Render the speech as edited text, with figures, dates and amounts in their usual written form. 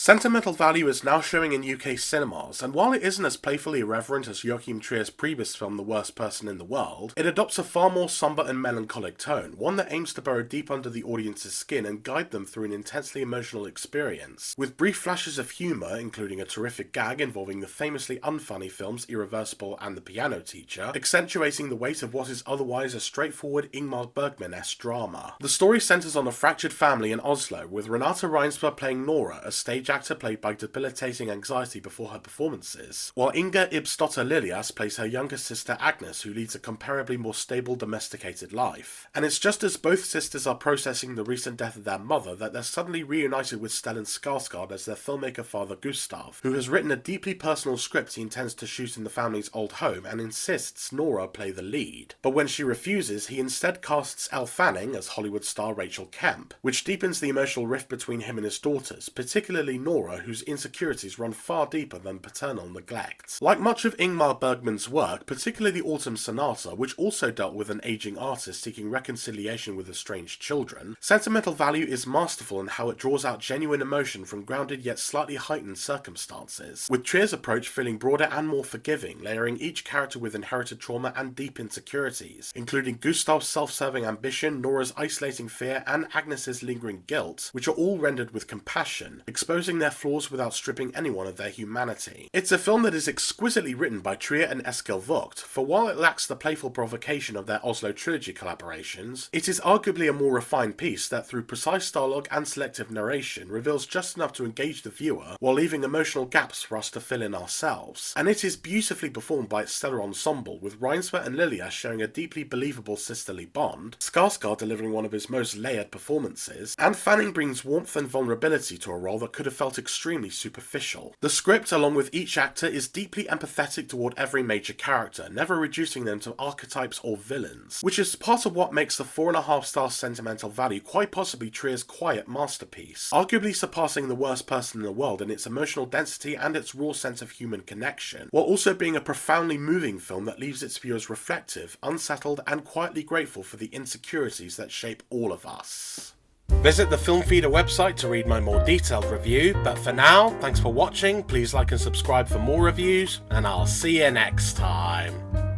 Sentimental Value is now showing in UK cinemas, and while it isn't as playfully irreverent as Joachim Trier's previous film The Worst Person in the World, it adopts a far more somber and melancholic tone, one that aims to burrow deep under the audience's skin and guide them through an intensely emotional experience, with brief flashes of humour, including a terrific gag involving the famously unfunny films Irreversible and The Piano Teacher, accentuating the weight of what is otherwise a straightforward Ingmar Bergman-esque drama. The story centres on a fractured family in Oslo, with Renate Reinsberg playing Nora, a stage actor plagued by debilitating anxiety before her performances, while Inga Ibsdotter Liljas plays her younger sister Agnes, who leads a comparably more stable, domesticated life. And it's just as both sisters are processing the recent death of their mother that they're suddenly reunited with Stellan Skarsgård as their filmmaker father Gustav, who has written a deeply personal script he intends to shoot in the family's old home and insists Nora play the lead. But when she refuses, he instead casts Elle Fanning as Hollywood star Rachel Kemp, which deepens the emotional rift between him and his daughters, particularly Nora, whose insecurities run far deeper than paternal neglect. Like much of Ingmar Bergman's work, particularly the Autumn Sonata, which also dealt with an aging artist seeking reconciliation with estranged children, Sentimental Value is masterful in how it draws out genuine emotion from grounded yet slightly heightened circumstances, with Trier's approach feeling broader and more forgiving, layering each character with inherited trauma and deep insecurities, including Gustav's self-serving ambition, Nora's isolating fear, and Agnes's lingering guilt, which are all rendered with compassion, exposing their flaws without stripping anyone of their humanity. It's a film that is exquisitely written by Trier and Eskil Vogt, for while it lacks the playful provocation of their Oslo trilogy collaborations, it is arguably a more refined piece that, through precise dialogue and selective narration, reveals just enough to engage the viewer while leaving emotional gaps for us to fill in ourselves. And it is beautifully performed by its stellar ensemble, with Reinsberg and Liljas sharing a deeply believable sisterly bond, Skarsgård delivering one of his most layered performances, and Fanning brings warmth and vulnerability to a role that could have felt extremely superficial. The script, along with each actor, is deeply empathetic toward every major character, never reducing them to archetypes or villains, which is part of what makes the 4.5-star Sentimental Value quite possibly Trier's quiet masterpiece, arguably surpassing The Worst Person in the World in its emotional density and its raw sense of human connection, while also being a profoundly moving film that leaves its viewers reflective, unsettled, and quietly grateful for the insecurities that shape all of us. Visit the Film Feeder website to read my more detailed review, but for now, thanks for watching, please like and subscribe for more reviews, and I'll see you next time.